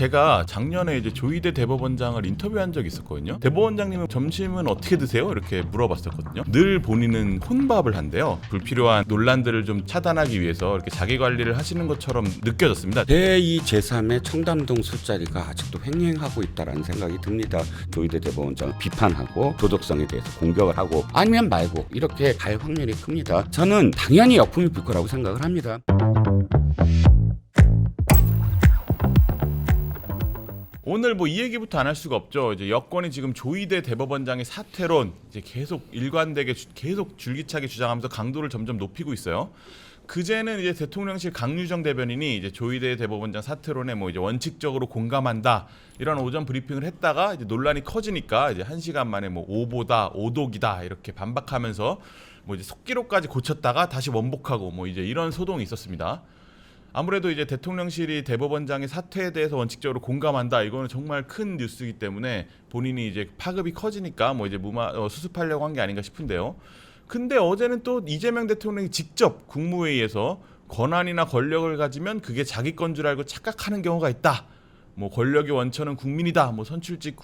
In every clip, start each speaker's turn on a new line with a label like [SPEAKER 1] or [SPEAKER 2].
[SPEAKER 1] 제가 작년에 이제 조희대 대법원장을 인터뷰한 적이 있었거든요. 대법원장님은 점심은 어떻게 드세요? 이렇게 물어봤었거든요. 늘 본인은 혼밥을 한대요. 불필요한 논란들을 좀 차단하기 위해서 이렇게 자기 관리를 하시는 것처럼 느껴졌습니다.
[SPEAKER 2] 제2, 제3의 청담동 술자리가 아직도 횡행하고 있다는 생각이 듭니다. 조희대 대법원장을 비판하고 도덕성에 대해서 공격을 하고 아니면 말고 이렇게 갈 확률이 큽니다. 저는 당연히 역풍이 불 거라고 생각을 합니다.
[SPEAKER 1] 오늘 뭐 이 얘기부터 안 할 수가 없죠. 이제 여권이 지금 조희대 대법원장의 사퇴론 이제 계속 일관되게 계속 줄기차게 주장하면서 강도를 점점 높이고 있어요. 그제는 이제 대통령실 강유정 대변인이 이제 조희대 대법원장 사퇴론에 뭐 이제 원칙적으로 공감한다 이런 오전 브리핑을 했다가 이제 논란이 커지니까 이제 1시간 만에 뭐 오보다 오독이다 이렇게 반박하면서 뭐 이제 속기록까지 고쳤다가 다시 원복하고 뭐 이제 이런 소동이 있었습니다. 아무래도 이제 대통령실이 대법원장의 사퇴에 대해서 원칙적으로 공감한다. 이거는 정말 큰 뉴스이기 때문에 본인이 이제 파급이 커지니까 뭐 이제 수습하려고 한 게 아닌가 싶은데요. 근데 어제는 또 이재명 대통령이 직접 국무회의에서 권한이나 권력을 가지면 그게 자기 건 줄 알고 착각하는 경우가 있다. 뭐 권력의 원천은 국민이다. 뭐 선출직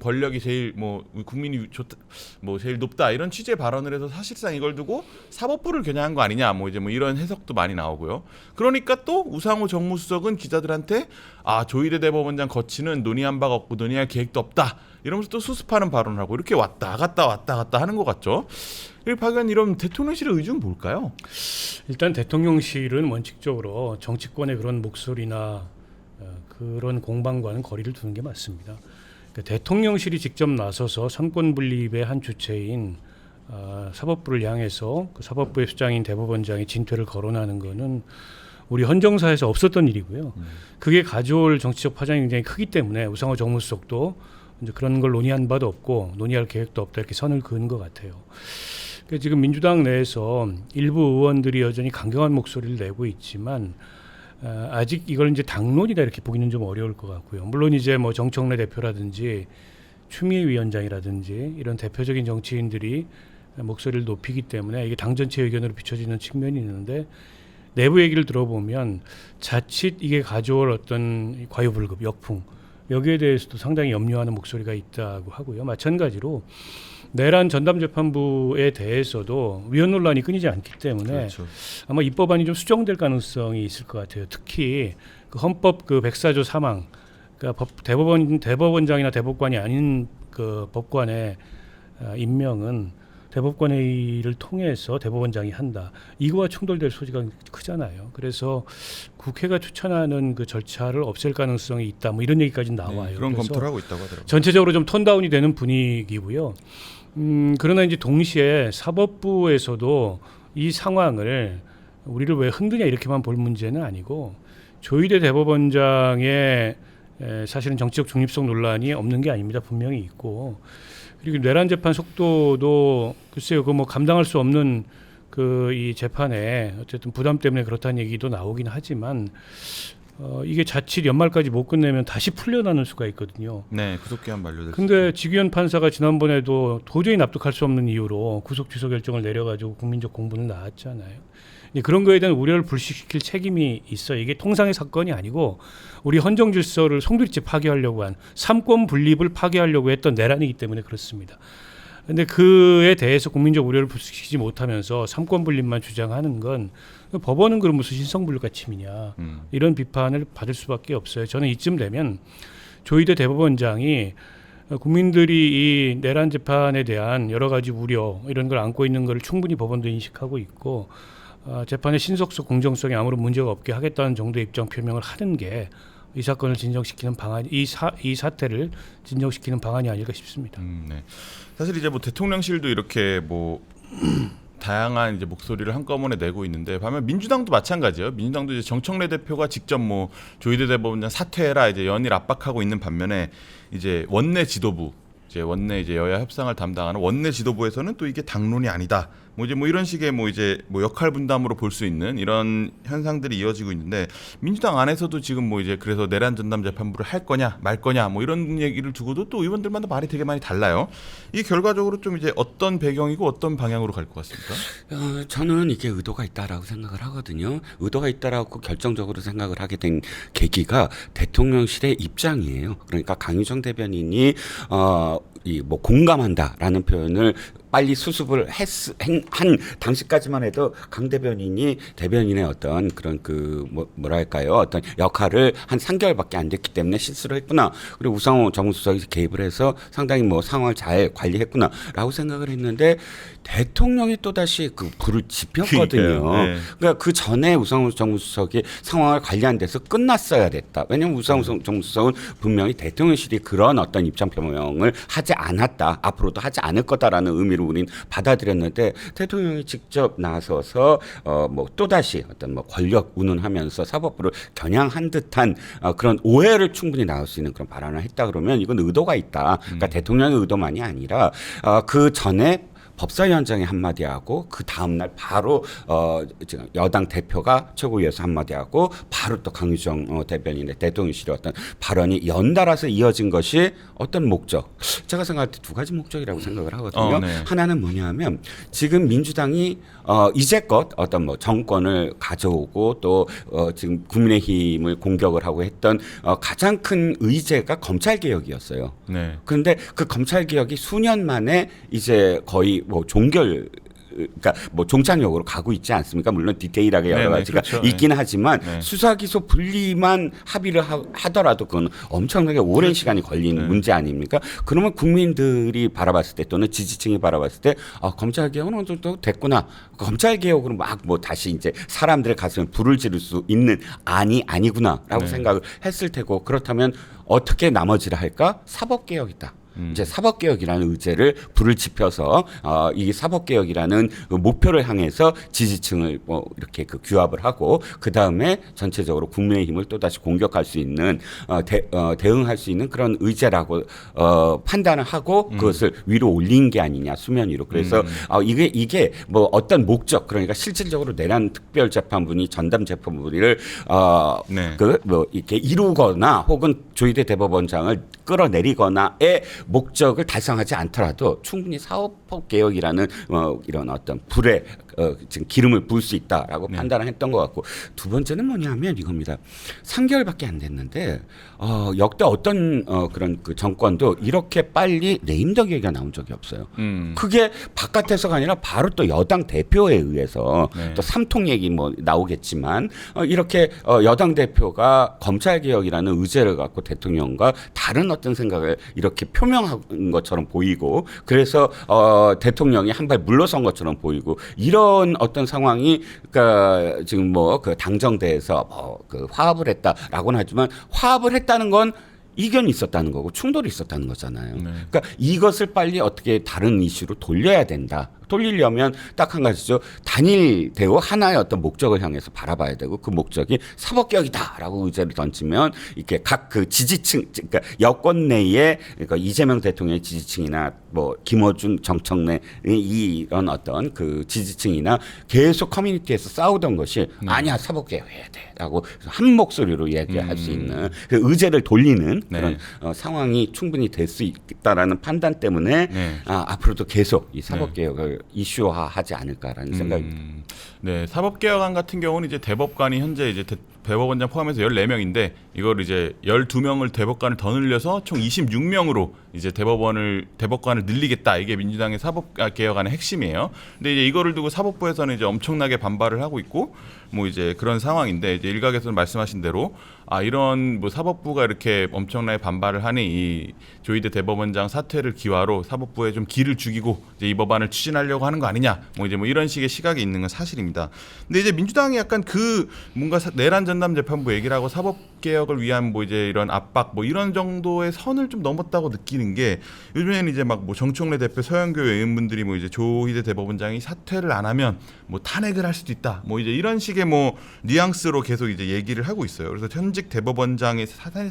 [SPEAKER 1] 권력이 제일 뭐 국민이 좋다, 뭐 제일 높다 이런 취지의 발언을 해서 사실상 이걸 두고 사법부를 겨냥한 거 아니냐 뭐 이제 뭐 이런 해석도 많이 나오고요. 그러니까 또 우상호 정무수석은 기자들한테 조희대 대법원장 거치는 논의한 바가 없고 논의할 계획도 없다 이러면서 또 수습하는 발언을 하고 이렇게 왔다 갔다 하는 것 같죠. 박 의원 이런 대통령실의 의중은 뭘까요?
[SPEAKER 3] 일단 대통령실은 원칙적으로 정치권의 그런 목소리나 그런 공방과는 거리를 두는 게 맞습니다. 대통령실이 직접 나서서 삼권 분립의 한 주체인 사법부를 향해서 그 사법부의 수장인 대법원장이 진퇴를 거론하는 것은 우리 헌정사에서 없었던 일이고요. 그게 가져올 정치적 파장이 굉장히 크기 때문에 우상호 정무수석도 이제 그런 걸 논의한 바도 없고 논의할 계획도 없다 이렇게 선을 그은 것 같아요. 그러니까 지금 민주당 내에서 일부 의원들이 여전히 강경한 목소리를 내고 있지만 아직 이걸 이제 당론이다 이렇게 보기는 좀 어려울 것 같고요. 물론 이제 뭐 정청래 대표라든지 추미애 위원장이라든지 이런 대표적인 정치인들이 목소리를 높이기 때문에 이게 당 전체 의견으로 비춰지는 측면이 있는데 내부 얘기를 들어보면 자칫 이게 가져올 어떤 과유불급, 역풍 여기에 대해서도 상당히 염려하는 목소리가 있다고 하고요. 마찬가지로 내란 전담재판부에 대해서도 위헌 논란이 끊이지 않기 때문에 그렇죠. 아마 이 법안이 좀 수정될 가능성이 있을 것 같아요. 특히 그 헌법 그 104조 3항, 그러니까 대법원장이나 대법관이 아닌 그 법관의 임명은 대법관회의를 통해서 대법원장이 한다. 이거와 충돌될 소지가 크잖아요. 그래서 국회가 추천하는 그 절차를 없앨 가능성이 있다. 뭐 이런 얘기까지 나와요.
[SPEAKER 1] 네, 그런 검토를 하고 있다고 하더라고요.
[SPEAKER 3] 전체적으로 좀 톤다운이 되는 분위기고요. 그러나 이제 동시에 사법부에서도 이 상황을 우리를 왜 흔드냐 이렇게만 볼 문제는 아니고 조희대 대법원장의 사실은 정치적 중립성 논란이 없는 게 아닙니다. 분명히 있고 그리고 내란 재판 속도도 글쎄요 그 뭐 감당할 수 없는 그 이 재판에 어쨌든 부담 때문에 그렇다는 얘기도 나오긴 하지만 이게 자칫 연말까지 못 끝내면 다시 풀려나는 수가 있거든요.
[SPEAKER 1] 네, 구속기한 만료됐어요.
[SPEAKER 3] 근데 지규현 판사가 지난번에도 도저히 납득할 수 없는 이유로 구속 취소 결정을 내려가지고 국민적 공분을 낳았잖아요. 그런 거에 대한 우려를 불식시킬 책임이 있어요. 이게 통상의 사건이 아니고 우리 헌정 질서를 송두리째 파괴하려고 한 삼권 분립을 파괴하려고 했던 내란이기 때문에 그렇습니다. 근데 그에 대해서 국민적 우려를 불식시키지 못하면서 삼권 분립만 주장하는 건 법원은 그럼 무슨 신성불가침이냐 이런 비판을 받을 수밖에 없어요. 저는 이쯤 되면 조희대 대법원장이 국민들이 이 내란 재판에 대한 여러 가지 우려 이런 걸 안고 있는 걸 충분히 법원도 인식하고 있고 재판의 신속성 공정성에 아무런 문제가 없게 하겠다는 정도의 입장 표명을 하는 게 이 사건을 진정시키는 방안, 이 사태를 진정시키는 방안이 아닐까 싶습니다.
[SPEAKER 1] 네. 사실 이제 뭐 대통령실도 이렇게 뭐 다양한 이제 목소리를 한꺼번에 내고 있는데 반면 민주당도 마찬가지예요. 민주당도 이제 정청래 대표가 직접 뭐 조희대 대법원장 사퇴해라 이제 연일 압박하고 있는 반면에 이제 원내 지도부 원내 이제 여야 협상을 담당하는 원내 지도부에서는 또 이게 당론이 아니다. 뭐 이제 뭐 이런 식의 뭐 이제 뭐 역할 분담으로 볼 수 있는 이런 현상들이 이어지고 있는데 민주당 안에서도 지금 뭐 이제 그래서 내란 전담 재판부를 할 거냐 말 거냐 뭐 이런 얘기를 두고도 또 의원들마다 말이 되게 많이 달라요. 이 결과적으로 좀 이제 어떤 배경이고 어떤 방향으로 갈 것 같습니까?
[SPEAKER 2] 저는 이게 의도가 있다라고 생각을 하거든요. 의도가 있다라고 결정적으로 생각을 하게 된 계기가 대통령실의 입장이에요. 그러니까 강유정 대변인이 이 뭐 공감한다라는 표현을 빨리 수습을 한 당시까지만 해도 강 대변인의 어떤 그런 그 뭐랄까요 어떤 역할을 한 3개월밖에 안 됐기 때문에 실수를 했구나. 그리고 우상호 정무수석이 개입을 해서 상당히 뭐 상황을 잘 관리했구나라고 생각을 했는데 대통령이 또 다시 그 불을 지폈거든요.
[SPEAKER 1] 네.
[SPEAKER 2] 그러니까 그 전에 우상호 정무수석이 상황을 관리한 데서 끝났어야 됐다. 왜냐하면 우상호 정무수석은 분명히 대통령실이 그런 어떤 입장 표명을 하지 않았다. 앞으로도 하지 않을 거다라는 의미로 우린 받아들였는데 대통령이 직접 나서서 뭐 또다시 어떤 뭐 권력 운운하면서 사법부를 겨냥한 듯한 그런 오해를 충분히 나올 수 있는 그런 발언을 했다 그러면 이건 의도가 있다. 그러니까 대통령의 의도만이 아니라 그 전에 법사위원장이 한마디 하고 그 다음날 바로 여당 대표가 최고위에서 한마디 하고 바로 또 강유정 대변인의 대통령실의 어떤 발언이 연달아서 이어진 것이 어떤 목적? 제가 생각할 때 두 가지 목적이라고 생각을 하거든요.
[SPEAKER 1] 네.
[SPEAKER 2] 하나는 뭐냐면 지금 민주당이 이제껏 어떤 뭐 정권을 가져오고 또 지금 국민의힘을 공격을 하고 했던 가장 큰 의제가 검찰개혁이었어요.
[SPEAKER 1] 네.
[SPEAKER 2] 그런데 그 검찰개혁이 수년 만에 이제 거의 뭐 그러니까 뭐 종착역으로 가고 있지 않습니까? 물론 디테일하게 여러
[SPEAKER 1] 네네,
[SPEAKER 2] 가지가
[SPEAKER 1] 그렇죠.
[SPEAKER 2] 있긴 하지만
[SPEAKER 1] 네.
[SPEAKER 2] 수사기소 분리만 합의를 하더라도 그건 엄청나게 오랜 시간이 걸리는
[SPEAKER 1] 네.
[SPEAKER 2] 문제 아닙니까? 그러면 국민들이 바라봤을 때 또는 지지층이 바라봤을 때 검찰개혁은 어느 정도 됐구나. 검찰개혁으로 막 뭐 다시 이제 사람들의 가슴에 불을 지를 수 있는 아니구나라고
[SPEAKER 1] 네.
[SPEAKER 2] 생각을 했을 테고 그렇다면 어떻게 나머지를 할까? 사법개혁이다. 이제 사법개혁이라는 의제를 불을 지펴서 이 사법개혁이라는 그 목표를 향해서 지지층을 뭐 이렇게 그 규합을 하고 그 다음에 전체적으로 국민의힘을 또 다시 공격할 수 있는 대응할 수 있는 그런 의제라고 판단을 하고 그것을 위로 올린 게 아니냐 수면 위로 그래서 이게 뭐 어떤 목적 그러니까 실질적으로 내란 특별재판부니 전담 재판부를
[SPEAKER 1] 네.
[SPEAKER 2] 그 뭐 이렇게 이루거나 혹은 조희대 대법원장을 끌어내리거나의 목적을 달성하지 않더라도 충분히 사법개혁이라는 이런 어떤 불에 지금 기름을 부을 수 있다라고 판단을 했던 것 같고 두 번째는 뭐냐면 이겁니다. 3개월밖에 안 됐는데 역대 어떤 그런 그 정권도 이렇게 빨리 레임덕 얘기가 나온 적이 없어요. 그게 바깥에서가 아니라 바로 또 여당 대표에 의해서
[SPEAKER 1] 네.
[SPEAKER 2] 또 삼통 얘기 뭐 나오겠지만 이렇게 여당 대표가 검찰개혁이라는 의제를 갖고 대통령과 다른 어떤 생각을 이렇게 표명한 것처럼 보이고 그래서 대통령이 한 발 물러선 것처럼 보이고 이런 어떤 상황이 그러니까 지금 뭐 그 당정대에서 그 화합을 했다라고는 하지만 화합을 했다는 건 이견이 있었다는 거고 충돌이 있었다는 거잖아요.
[SPEAKER 1] 네.
[SPEAKER 2] 그러니까 이것을 빨리 어떻게 다른 이슈로 돌려야 된다. 돌리려면 딱 한 가지죠. 단일되고 하나의 어떤 목적을 향해서 바라봐야 되고 그 목적이 사법개혁이다라고 의제를 던지면 이렇게 각 그 지지층 그러니까 여권 내에 그러니까 이재명 대통령의 지지층이나 뭐 김어준 정청래 이런 어떤 그 지지층이나 계속 커뮤니티에서 싸우던 것이 아니야 사법개혁해야 돼라고 한 목소리로 얘기할 수 있는 그 의제를 돌리는 그런 상황이 충분히 될 수 있다라는 판단 때문에
[SPEAKER 1] 네.
[SPEAKER 2] 앞으로도 계속 이 사법개혁을 이슈화하지 않을까라는 생각입니다.
[SPEAKER 1] 네, 사법개혁안 같은 경우는 이제 대법관이 현재 이제 대법원장 포함해서 14명인데 이걸 이제 12명을 대법관을 더 늘려서 총 26명으로 이제 대법관을 늘리겠다. 이게 민주당의 사법개혁안의 핵심이에요. 근데 이제 이거를 두고 사법부에서는 이제 엄청나게 반발을 하고 있고 뭐 이제 그런 상황인데 이제 일각에서는 말씀하신 대로 이런 뭐 사법부가 이렇게 엄청나게 반발을 하니 이 조희대 대법원장 사퇴를 기화로 사법부에 좀 기를 죽이고 이제 이 법안을 추진하려고 하는 거 아니냐. 뭐 이제 뭐 이런 식의 시각이 있는 건 사실입니다. 근데 이제 민주당이 약간 그 뭔가 내란 전담 재판부 얘기를 하고 법 개혁을 위한 뭐 이제 이런 압박 뭐 이런 정도의 선을 좀 넘었다고 느끼는 게 요즘에는 이제 막 뭐 정청래 대표 서영교 의원분들이 뭐 이제 조희대 대법원장이 사퇴를 안 하면 뭐 탄핵을 할 수도 있다. 뭐 이제 이런 식의 뭐 뉘앙스로 계속 이제 얘기를 하고 있어요. 그래서 현직 대법원장의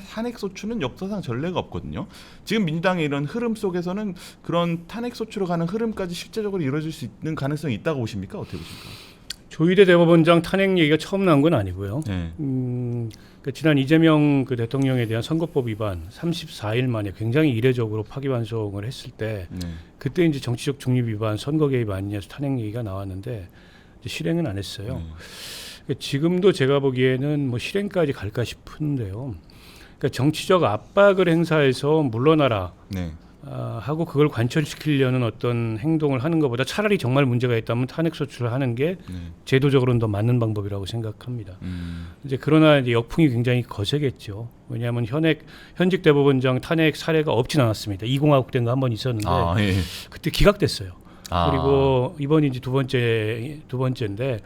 [SPEAKER 1] 탄핵 소추는 역사상 전례가 없거든요. 지금 민주당의 이런 흐름 속에서는 그런 탄핵 소추로 가는 흐름까지 실제적으로 이루어질 수 있는 가능성이 있다고 보십니까? 어떻게 보십니까?
[SPEAKER 3] 조희대 대법원장 탄핵 얘기가 처음 나온 건 아니고요.
[SPEAKER 1] 네.
[SPEAKER 3] 그 지난 이재명 그 대통령에 대한 선거법 위반 34일 만에 굉장히 이례적으로 파기환송을 했을 때
[SPEAKER 1] 네.
[SPEAKER 3] 그때 이제 정치적 중립 위반, 선거 개입 아니냐 탄핵 얘기가 나왔는데 이제 실행은 안 했어요. 그러니까 지금도 제가 보기에는 뭐 실행까지 갈까 싶은데요. 그러니까 정치적 압박을 행사해서 물러나라.
[SPEAKER 1] 네.
[SPEAKER 3] 하고 그걸 관철시키려는 어떤 행동을 하는 것보다 차라리 정말 문제가 있다면 탄핵 소추를 하는 게 제도적으로는 더 맞는 방법이라고 생각합니다. 이제 그러나 이제 역풍이 굉장히 거세겠죠. 왜냐하면 현직 대법원장 탄핵 사례가 없진 않았습니다. 20하국 때인가 한 번 있었는데
[SPEAKER 1] 예.
[SPEAKER 3] 그때 기각됐어요.
[SPEAKER 1] 아.
[SPEAKER 3] 그리고 이번이 이제 두 번째인데.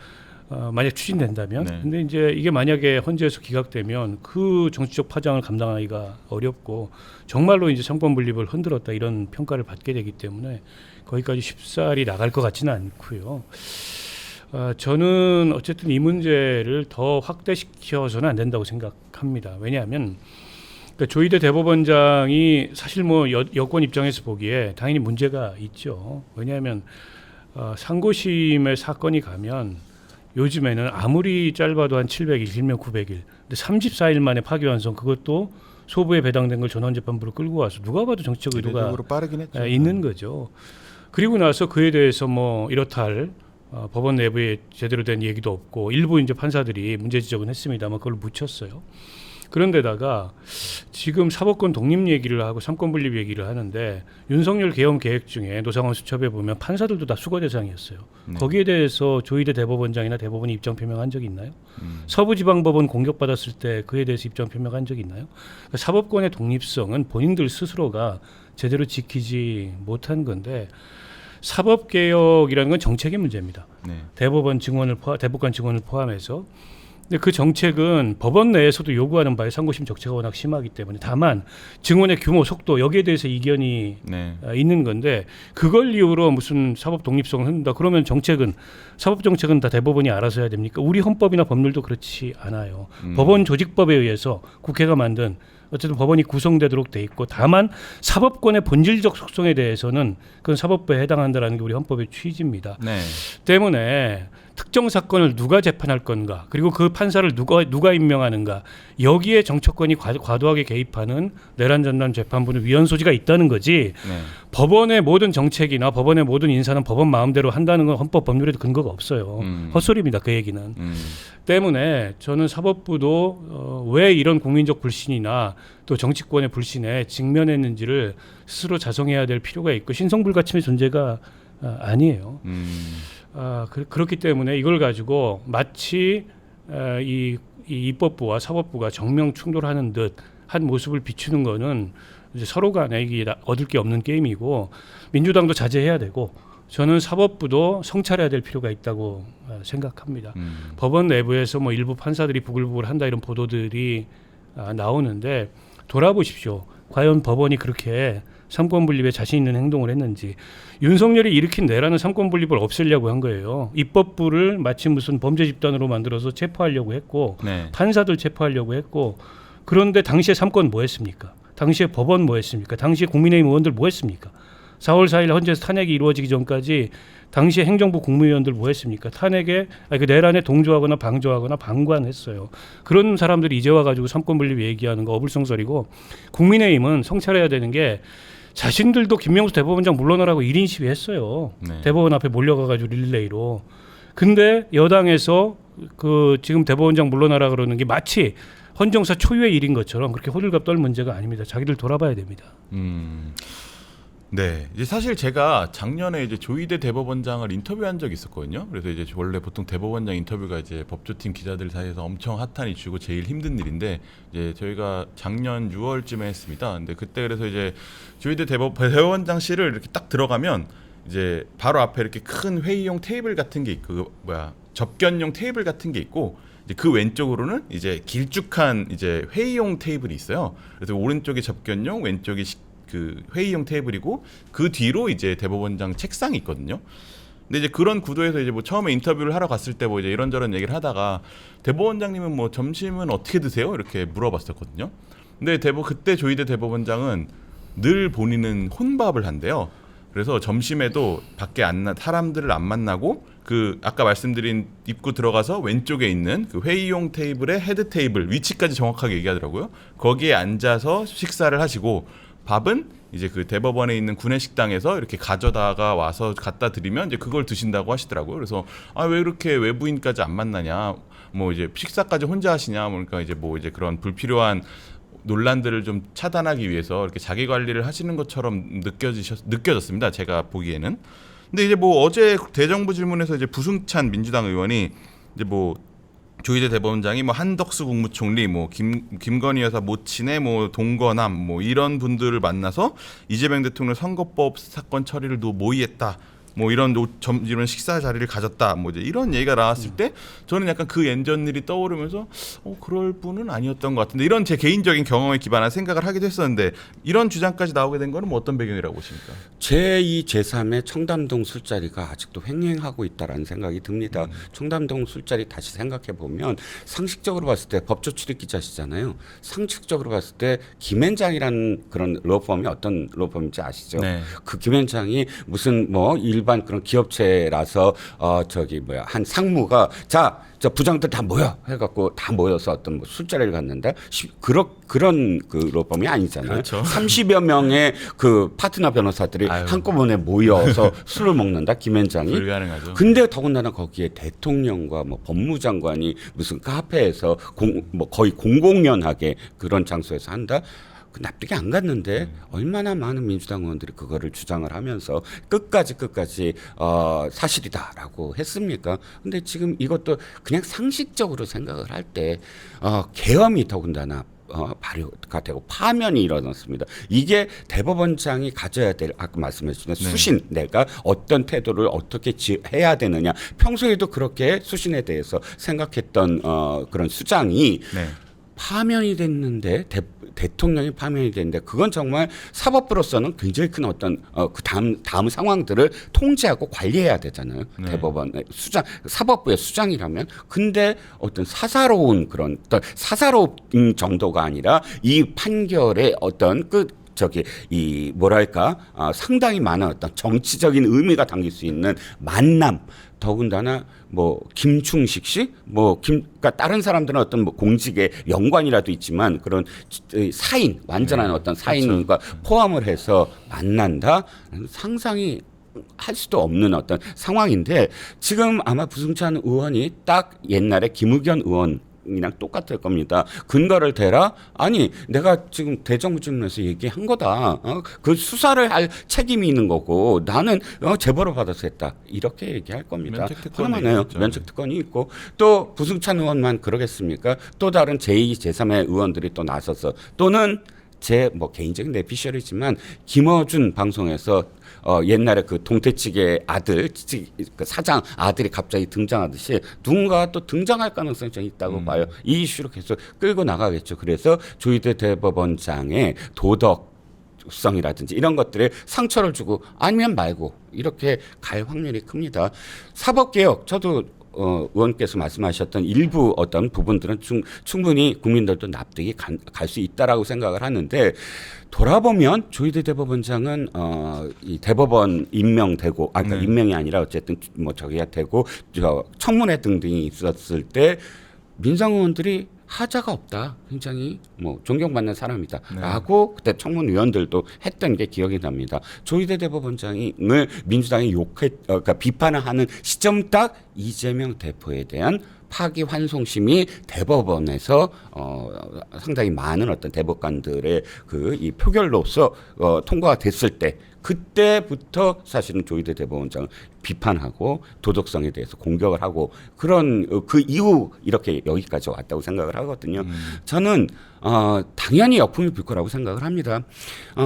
[SPEAKER 3] 만약 추진된다면,
[SPEAKER 1] 네.
[SPEAKER 3] 근데 이제 이게 만약에 헌재에서 기각되면 그 정치적 파장을 감당하기가 어렵고 정말로 이제 상권 분립을 흔들었다 이런 평가를 받게 되기 때문에 거기까지 쉽사리 나갈 것 같지는 않고요. 저는 어쨌든 이 문제를 더 확대시켜서는 안 된다고 생각합니다. 왜냐하면 그러니까 조희대 대법원장이 사실 뭐 여권 입장에서 보기에 당연히 문제가 있죠. 왜냐하면 상고심의 사건이 가면 요즘에는 아무리 짧아도 한 700일, 길면 900일. 근데 34일 만에 파기환송, 그것도 소부에 배당된 걸 전원재판부로 끌고 와서 누가 봐도 정치적 의도가
[SPEAKER 1] 이례적으로 빠르긴 했죠.
[SPEAKER 3] 있는 거죠. 그리고 나서 그에 대해서 뭐 이렇다 할 법원 내부에 제대로 된 얘기도 없고 일부 이제 판사들이 문제 지적은 했습니다만 그걸 묻혔어요. 그런데다가 지금 사법권 독립 얘기를 하고 삼권 분립 얘기를 하는데 윤석열 계엄 계획 중에 노상원 수첩에 보면 판사들도 다 수거 대상이었어요. 거기에 대해서 조희대 대법원장이나 대법원이 입장 표명한 적이 있나요? 서부지방법원 공격받았을 때 그에 대해서 입장 표명한 적이 있나요? 그러니까 사법권의 독립성은 본인들 스스로가 제대로 지키지 못한 건데 사법개혁이라는 건 정책의 문제입니다.
[SPEAKER 1] 네.
[SPEAKER 3] 대법관 증언을 포함해서. 근데 그 정책은 법원 내에서도 요구하는 바에 상고심 적체가 워낙 심하기 때문에 다만 증언의 규모, 속도 여기에 대해서 이견이
[SPEAKER 1] 네.
[SPEAKER 3] 있는 건데 그걸 이유로 무슨 사법 독립성을 흔든다 그러면 사법 정책은 다 대법원이 알아서 해야 됩니까? 우리 헌법이나 법률도 그렇지 않아요. 법원 조직법에 의해서 국회가 만든 어쨌든 법원이 구성되도록 돼 있고 다만 사법권의 본질적 속성에 대해서는 그건 사법부에 해당한다라는 게 우리 헌법의 취지입니다.
[SPEAKER 1] 네.
[SPEAKER 3] 때문에 특정 사건을 누가 재판할 건가 그리고 그 판사를 누가 임명하는가 여기에 정치권이 과도하게 개입하는 내란전담 재판부는 위헌 소지가 있다는 거지
[SPEAKER 1] 네.
[SPEAKER 3] 법원의 모든 정책이나 법원의 모든 인사는 법원 마음대로 한다는 건 헌법 법률에도 근거가 없어요. 헛소리입니다. 그 얘기는. 때문에 저는 사법부도 왜 이런 국민적 불신이나 또 정치권의 불신에 직면했는지를 스스로 자성해야 될 필요가 있고 신성불가침의 존재가 아니에요. 그렇기 때문에 이걸 가지고 마치 이 입법부와 사법부가 정면 충돌하는 듯 한 모습을 비추는 거는 이제 서로 간에 이게 얻을 게 없는 게임이고 민주당도 자제해야 되고 저는 사법부도 성찰해야 될 필요가 있다고 생각합니다. 법원 내부에서 뭐 일부 판사들이 부글부글 한다 이런 보도들이 나오는데 돌아보십시오. 과연 법원이 그렇게 삼권 분립에 자신 있는 행동을 했는지 윤석열이 일으킨 내라는 삼권 분립을 없애려고 한 거예요. 입법부를 마치 무슨 범죄 집단으로 만들어서 체포하려고 했고
[SPEAKER 1] 네.
[SPEAKER 3] 판사들 체포하려고 했고 그런데 당시에 삼권 뭐 했습니까? 당시에 법원 뭐 했습니까? 당시에 국민의힘 의원들 뭐 했습니까? 4월 4일 헌재에서 탄핵이 이루어지기 전까지 당시에 행정부 국무위원들 뭐 했습니까? 그 내란에 동조하거나 방조하거나 방관했어요. 그런 사람들이 이제 와가지고 삼권 분립 얘기하는 거 어불성설이고 국민의힘은 성찰해야 되는 게 자신들도 김명수 대법원장 물러나라고 1인 시위했어요.
[SPEAKER 1] 네.
[SPEAKER 3] 대법원 앞에 몰려가가지고 릴레이로. 근데 여당에서 그 지금 대법원장 물러나라 그러는 게 마치 헌정사 초유의 일인 것처럼 그렇게 호들갑 떨 문제가 아닙니다. 자기들 돌아봐야 됩니다.
[SPEAKER 1] 네, 이제 사실 제가 작년에 이제 조희대 대법원장을 인터뷰한 적이 있었거든요. 그래서 이제 원래 보통 대법원장 인터뷰가 이제 법조팀 기자들 사이에서 엄청 핫한 이슈고 제일 힘든 일인데 이제 저희가 작년 6월쯤에 했습니다. 근데 그때 그래서 이제 조희대 대법원장실을 이렇게 딱 들어가면 이제 바로 앞에 이렇게 큰 회의용 테이블 같은 게 있고 접견용 테이블 같은 게 있고 이제 그 왼쪽으로는 이제 길쭉한 이제 회의용 테이블이 있어요. 그래서 오른쪽이 접견용, 왼쪽이 그 회의용 테이블이고 그 뒤로 이제 대법원장 책상이 있거든요. 근데 이제 그런 구도에서 이제 뭐 처음에 인터뷰를 하러 갔을 때 뭐 이제 이런저런 얘기를 하다가 대법원장님은 뭐 점심은 어떻게 드세요? 이렇게 물어봤었거든요. 근데 그때 조희대 대법원장은 늘 본인은 혼밥을 한대요. 그래서 점심에도 밖에 사람들을 안 만나고 그 아까 말씀드린 입구 들어가서 왼쪽에 있는 그 회의용 테이블의 헤드 테이블 위치까지 정확하게 얘기하더라고요. 거기에 앉아서 식사를 하시고 밥은 이제 그 대법원에 있는 구내식당에서 이렇게 가져다가 와서 갖다 드리면 이제 그걸 드신다고 하시더라고요. 그래서 왜 이렇게 외부인까지 안 만나냐, 뭐 이제 식사까지 혼자 하시냐, 그러니까 이제 뭐 이제 그런 불필요한 논란들을 좀 차단하기 위해서 이렇게 자기 관리를 하시는 것처럼 느껴졌습니다. 제가 보기에는. 근데 이제 뭐 어제 대정부 질문에서 이제 부승찬 민주당 의원이 이제 뭐 조희대 대법원장이 뭐 한덕수 국무총리, 뭐 김건희 여사 모친의 뭐 동거남, 뭐 이런 분들을 만나서 이재명 대통령 선거법 사건 처리를 모의했다. 뭐 이런 식사 자리를 가졌다. 뭐 이제 이런 얘기가 나왔을 때 저는 약간 그 예전 일이 떠오르면서 그럴 분은 아니었던 것 같은데, 이런 제 개인적인 경험에 기반한 생각을 하기도 했었는데 이런 주장까지 나오게 된 거는 뭐 어떤 배경이라고 보십니까?
[SPEAKER 2] 제2, 제3의 청담동 술자리가 아직도 횡행하고 있다라는 생각이 듭니다. 청담동 술자리 다시 생각해 보면 상식적으로 봤을 때 법조 출입 기자시잖아요. 상식적으로 봤을 때 김앤장이라는 그런 로펌이 어떤 로펌인지 아시죠?
[SPEAKER 1] 네.
[SPEAKER 2] 그 김앤장이 무슨 뭐 일반 그런 기업체라서 한 상무가 저 부장들 다 모여 해갖고 다 모여서 어떤 뭐 술자리를 갔는데 그런 그 로펌이 아니잖아요.
[SPEAKER 1] 그렇죠.
[SPEAKER 2] 30여 명의 그 파트너 변호사들이 한꺼번에 모여서 술을 먹는다. 김앤장이.
[SPEAKER 1] 불가능하죠.
[SPEAKER 2] 근데 더군다나 거기에 대통령과 뭐 법무장관이 무슨 카페에서 뭐 거의 공공연하게 그런 장소에서 한다. 그 납득이 안 갔는데 얼마나 많은 민주당 의원들이 그거를 주장을 하면서 끝까지 사실이다라고 했습니까? 근데 지금 이것도 그냥 상식적으로 생각을 할 때 계엄이 더군다나 발효가 되고 파면이 일어났습니다. 이게 대법원장이 가져야 될 아까 말씀하신 수신, 내가 어떤 태도를 어떻게 해야 되느냐. 평소에도 그렇게 수신에 대해서 생각했던 그런 수장이 파면이 됐는데 대통령이 파면이 됐는데 그건 정말 사법부로서는 굉장히 큰 어떤 그 다음 상황들을 통제하고 관리해야 되잖아요. 대법원의 사법부의 수장이라면. 근데 어떤 사사로운 정도가 아니라 이 판결의 어떤 상당히 많은 어떤 정치적인 의미가 담길 수 있는 만남, 더군다나 뭐 김충식 씨, 그러니까 다른 사람들은 어떤 뭐 공직의 연관이라도 있지만 그런 완전한 어떤 사인과 포함을 해서 만난다. 상상이 할 수도 없는 어떤 상황인데 지금 아마 부승찬 의원이 딱 옛날에 김의겸 의원이랑 똑같을 겁니다. 근거를 대라? 아니, 내가 지금 대정부 질문에서 얘기한 거다. 그 수사를 할 책임이 있는 거고 나는 제보를 받아서 했다. 이렇게 얘기할 겁니다. 면책 특권이 있고 또 부승찬 의원만 그러겠습니까? 또 다른 제2, 제3의 의원들이 또 나서서 또는 제 개인적인 내피셜이지만 김어준 방송에서 옛날에 그 동태찌개 아들, 그 사장 아들이 갑자기 등장하듯이 누군가 또 등장할 가능성이 좀 있다고 봐요. 이 이슈로 계속 끌고 나가겠죠. 그래서 조희대 대법원장의 도덕성이라든지 이런 것들에 상처를 주고 아니면 말고 이렇게 갈 확률이 큽니다. 사법개혁, 저도 의원께서 말씀하셨던 일부 어떤 부분들은 충분히 국민들도 납득이 갈 수 있다라고 생각을 하는데, 돌아보면 조희대 대법원장은 이 대법원 임명되고 그러니까 임명이 아니라 어쨌든 저기가 되고 청문회 등등이 있었을 때 민주당 의원들이 하자가 없다. 굉장히 존경받는 사람이다라고 그때 청문위원들도 했던 게 기억이 납니다. 조희대 대법원장을 민주당이 그러니까 비판을 하는 시점 딱 이재명 대표에 대한 파기환송심이 대법원에서 상당히 많은 어떤 대법관들의 이 표결로서 통과가 됐을 때 그때부터 사실은 조희대 대법원장을 비판하고 도덕성에 대해서 공격을 하고 그런 그 이후 이렇게 여기까지 왔다고 생각을 하거든요. 저는 당연히 역풍이 불 거라고 생각을 합니다.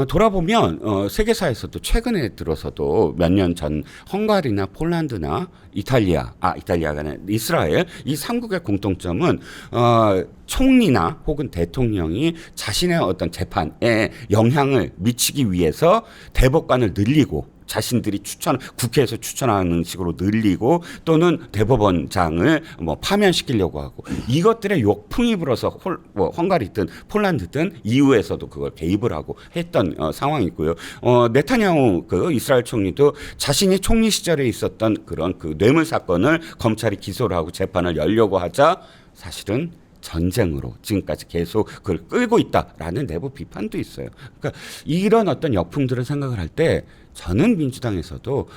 [SPEAKER 2] 돌아보면 세계사에서도 최근에 들어서도 몇 년 전 헝가리나 폴란드나 이탈리아가 아니라 이스라엘 이 3국의 공통점은 총리나 혹은 대통령이 자신의 어떤 재판에 영향을 미치기 위해서 대법관을 늘리고 자신들이 국회에서 추천하는 식으로 늘리고 또는 대법원장을 뭐 파면시키려고 하고 이것들의 욕풍이 불어서 헝가리든 폴란드든 EU에서도 그걸 개입을 하고 했던 상황이고요. 네타냐후 그 이스라엘 총리도 자신이 총리 시절에 있었던 그런 그 뇌물 사건을 검찰이 기소를 하고 재판을 열려고 하자 사실은 전쟁으로 지금까지 계속 그걸 끌고 있다라는 내부 비판도 있어요. 그러니까 이런 어떤 역풍들을 생각을 할 때 저는 민주당에서도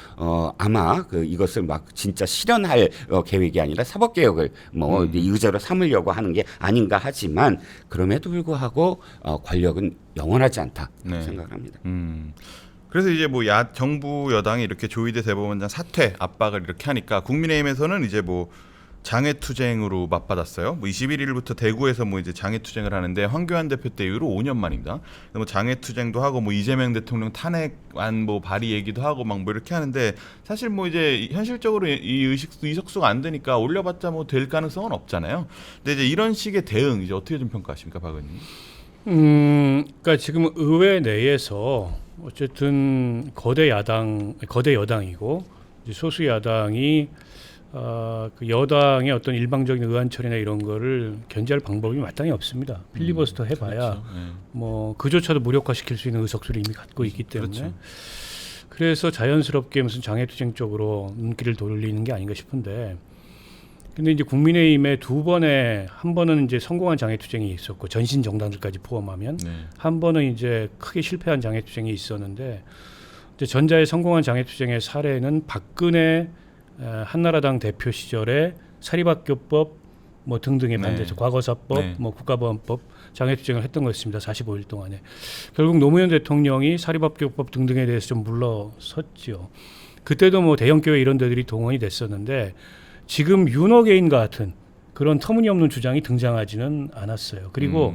[SPEAKER 2] 아마 이것을 막 진짜 실현할 계획이 아니라 사법개혁을 뭐 의제로 삼으려고 하는 게 아닌가 하지만 그럼에도 불구하고 권력은 영원하지 않다
[SPEAKER 1] 네.
[SPEAKER 2] 생각을 합니다.
[SPEAKER 1] 그래서 이제 뭐 정부 여당이 이렇게 조희대 대법원장 사퇴 압박을 이렇게 하니까 국민의힘에서는 이제 뭐 장외투쟁으로 맞받았어요. 뭐 21일부터 대구에서 뭐 이제 장외투쟁을 하는데 황교안 대표 때 이후로 5년 만입니다. 뭐 장외투쟁도 하고 뭐 이재명 대통령 탄핵안 뭐 발의 얘기도 하고 막 뭐 이렇게 하는데 사실 뭐 이제 현실적으로 이 의석수가 안 되니까 올려봤자 뭐 될 가능성은 없잖아요. 근데 이제 이런 식의 대응 이제 어떻게 좀 평가하십니까, 박 의원님?
[SPEAKER 3] 그러니까 지금 의회 내에서 어쨌든 거대 여당이고 이제 소수 야당이 그 여당의 어떤 일방적인 의안 처리나 이런 거를 견제할 방법이 마땅히 없습니다. 필리버스터 해봐야
[SPEAKER 1] 그렇죠. 네.
[SPEAKER 3] 뭐 그조차도 무력화시킬 수 있는 의석수를 이미 갖고 있기 때문에
[SPEAKER 1] 그렇죠.
[SPEAKER 3] 그래서 자연스럽게 무슨 장애투쟁 쪽으로 눈길을 돌리는 게 아닌가 싶은데 근데 이제 국민의힘에 두 번에 한 번은 이제 성공한 장애투쟁이 있었고 전신 정당들까지 포함하면
[SPEAKER 1] 네.
[SPEAKER 3] 한 번은 이제 크게 실패한 장애투쟁이 있었는데 이제 전자의 성공한 장애투쟁의 사례는 박근혜 한나라당 대표 시절에 사립학교법 뭐 등등에
[SPEAKER 1] 네.
[SPEAKER 3] 반대해서 과거사법,
[SPEAKER 1] 네.
[SPEAKER 3] 뭐 국가보안법 장애투쟁을 했던 것입니다. 45일 동안에 결국 노무현 대통령이 사립학교법 등등에 대해서 좀 물러섰지요. 그때도 뭐 대형교회 이런 데들이 동원이 됐었는데 지금 윤어게인과 같은 그런 터무니없는 주장이 등장하지는 않았어요. 그리고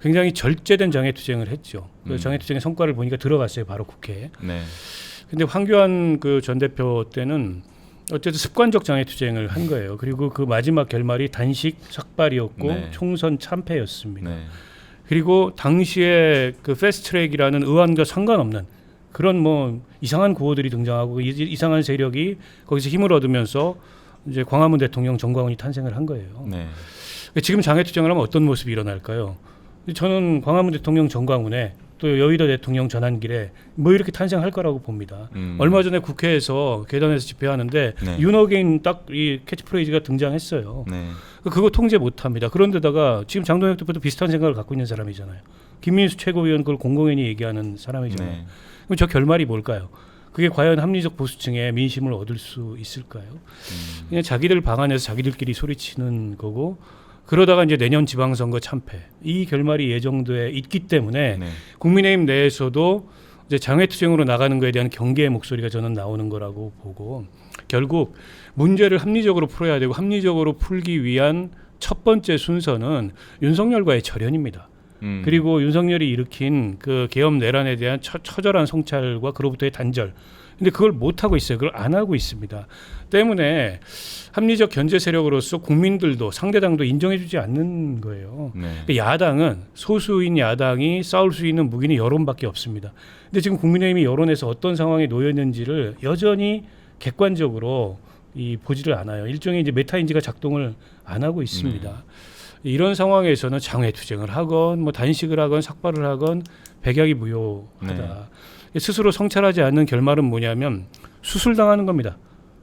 [SPEAKER 3] 굉장히 절제된 장애투쟁을 했죠. 그 장애투쟁의 성과를 보니까 들어갔어요. 바로 국회에.
[SPEAKER 1] 네.
[SPEAKER 3] 근데 황교안 그 전 대표 때는 어쨌든 습관적 장애투쟁을 한 거예요. 그리고 그 마지막 결말이 단식 삭발이었고
[SPEAKER 1] 네.
[SPEAKER 3] 총선 참패였습니다.
[SPEAKER 1] 네.
[SPEAKER 3] 그리고 당시에 그 패스트트랙이라는 의안과 상관없는 그런 뭐 이상한 구호들이 등장하고 이상한 세력이 거기서 힘을 얻으면서 이제 광화문 대통령 정광훈이 탄생을 한 거예요.
[SPEAKER 1] 네.
[SPEAKER 3] 지금 장애투쟁을 하면 어떤 모습이 일어날까요? 저는 광화문 대통령 정광훈에 또 여의도 대통령 전환길에 뭐 이렇게 탄생할 거라고 봅니다. 얼마 전에 국회에서 계단에서 집회하는데
[SPEAKER 1] 네.
[SPEAKER 3] 윤어게인 딱 이 캐치프레이즈가 등장했어요.
[SPEAKER 1] 네.
[SPEAKER 3] 그거 통제 못합니다. 그런데다가 지금 장동혁 대표도 비슷한 생각을 갖고 있는 사람이잖아요. 김민수 최고위원 그걸 공공연히 얘기하는 사람이잖아요.
[SPEAKER 1] 네.
[SPEAKER 3] 그럼 저 결말이 뭘까요? 그게 과연 합리적 보수층의 민심을 얻을 수 있을까요? 그냥 자기들 방안에서 자기들끼리 소리치는 거고 그러다가 이제 내년 지방선거 참패 이 결말이 예정돼 있기 때문에
[SPEAKER 1] 네.
[SPEAKER 3] 국민의힘 내에서도 이제 장외투쟁으로 나가는 거에 대한 경계의 목소리가 저는 나오는 거라고 보고 결국 문제를 합리적으로 풀어야 되고 합리적으로 풀기 위한 첫 번째 순서는 윤석열과의 절연입니다. 그리고 윤석열이 일으킨 그 계엄 내란에 대한 처절한 성찰과 그로부터의 단절. 근데 그걸 못 하고 있어요. 그걸 안 하고 있습니다. 때문에 합리적 견제 세력으로서 국민들도 상대당도 인정해주지 않는 거예요.
[SPEAKER 1] 네.
[SPEAKER 3] 그러니까 야당은 소수인 야당이 싸울 수 있는 무기는 여론밖에 없습니다. 근데 지금 국민의힘이 여론에서 어떤 상황에 놓여 있는지를 여전히 객관적으로 보지를 않아요. 일종의 이제 메타인지가 작동을 안 하고 있습니다. 이런 상황에서는 장외투쟁을 하건 뭐 단식을 하건 삭발을 하건 백약이 무효하다. 스스로 성찰하지 않는 결말은 뭐냐면 수술당하는 겁니다.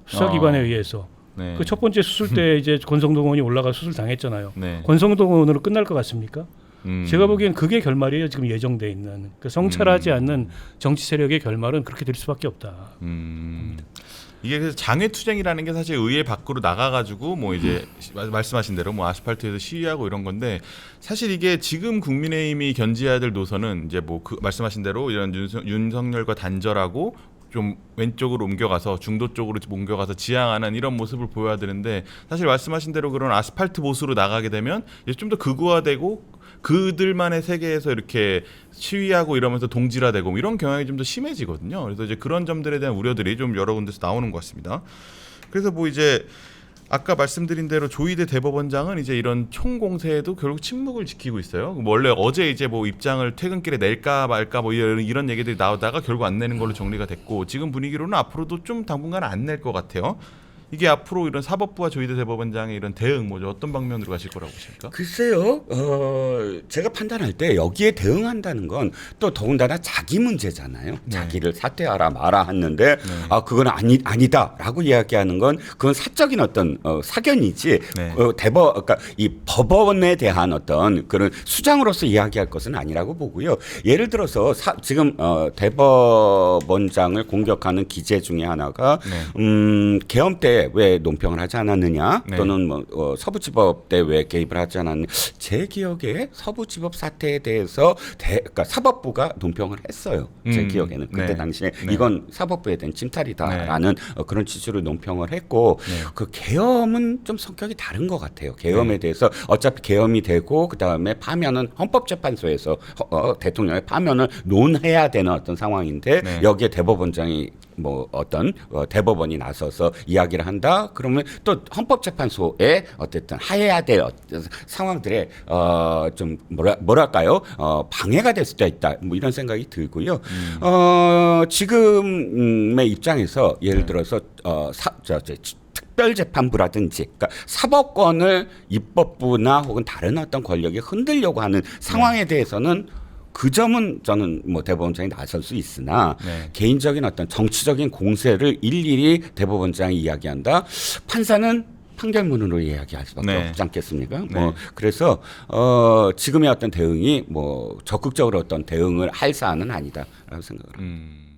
[SPEAKER 3] 수사기관에 의해서.
[SPEAKER 1] 네.
[SPEAKER 3] 그 첫 번째 수술 때 이제 권성동 의원이 올라가 수술 당했잖아요.
[SPEAKER 1] 네.
[SPEAKER 3] 권성동 의원으로 끝날 것 같습니까? 제가 보기엔 그게 결말이에요. 지금 예정돼 있는. 그 성찰하지 않는 정치 세력의 결말은 그렇게 될 수밖에 없다.
[SPEAKER 1] 이게 그래서 장외투쟁이라는 게 사실 의회 밖으로 나가가지고 뭐 이제 말씀하신 대로 뭐 아스팔트에서 시위하고 이런 건데 사실 이게 지금 국민의힘이 견지해야 될 노선은 이제 뭐 그 말씀하신 대로 이런 윤석열과 단절하고 좀 왼쪽으로 옮겨가서 중도 쪽으로 옮겨가서 지향하는 이런 모습을 보여야 되는데 사실 말씀하신 대로 그런 아스팔트 보수로 나가게 되면 이제 좀 더 극우화되고 그들만의 세계에서 이렇게 시위하고 이러면서 동질화되고 뭐 이런 경향이 좀 더 심해지거든요. 그래서 이제 그런 점들에 대한 우려들이 좀 여러 군데서 나오는 것 같습니다. 그래서 뭐 이제 아까 말씀드린 대로 조희대 대법원장은 이제 이런 총공세에도 결국 침묵을 지키고 있어요. 원래 어제 이제 뭐 입장을 퇴근길에 낼까 말까 뭐 이런 얘기들이 나오다가 결국 안 내는 걸로 정리가 됐고 지금 분위기로는 앞으로도 좀 당분간 안 낼 것 같아요. 이게 앞으로 이런 사법부와 조희대 대법원장의 이런 대응 뭐죠? 어떤 방면으로 가실 거라고 보십니까?
[SPEAKER 2] 글쎄요, 제가 판단할 때 여기에 대응한다는 건 또 더군다나 자기 문제잖아요.
[SPEAKER 1] 네.
[SPEAKER 2] 자기를 사퇴하라 마라 했는데 아 그건 아니다라고 이야기하는 건 그건 사적인 어떤 사견이지
[SPEAKER 1] 네.
[SPEAKER 2] 그러니까 이 법원에 대한 어떤 그런 수장으로서 이야기할 것은 아니라고 보고요. 예를 들어서 지금 대법원장을 공격하는 기재 중에 하나가 계엄 때 왜 논평을 하지 않았느냐
[SPEAKER 1] 네.
[SPEAKER 2] 또는 뭐 서부지법 때 왜 개입을 하지 않았느냐 제 기억에 서부지법 사태에 대해서 그러니까 사법부가 논평을 했어요. 제 기억에는 그때
[SPEAKER 1] 네.
[SPEAKER 2] 당시에
[SPEAKER 1] 네.
[SPEAKER 2] 이건 사법부에 대한 침탈이다라는 그런 취지로 논평을 했고 그 계엄은 좀 성격이 다른 것 같아요. 계엄에 대해서 어차피 계엄이 되고 그 다음에 파면은 헌법재판소에서 대통령의 파면을 논해야 되는 어떤 상황인데
[SPEAKER 1] 네.
[SPEAKER 2] 여기에 대법원장이 뭐 어떤 대법원이 나서서 이야기를 한다. 그러면 또 헌법재판소에 어쨌든 하해야 될 상황들에 좀 뭐랄까요? 방해가 될 수도 있다. 뭐 이런 생각이 들고요. 지금의 입장에서 예를 들어서 특별재판부라든지 그러니까 사법권을 입법부나 혹은 다른 어떤 권력이 흔들려고 하는 상황에 대해서는 그 점은 저는 뭐 대법원장이 나설 수 있으나 개인적인 어떤 정치적인 공세를 일일이 대법원장이 이야기한다. 판사는 판결문으로 이야기할 수밖에 없지 않겠습니까? 뭐 그래서 지금의 어떤 대응이 뭐 적극적으로 어떤 대응을 할 사안은 아니다라고 생각을 합니다.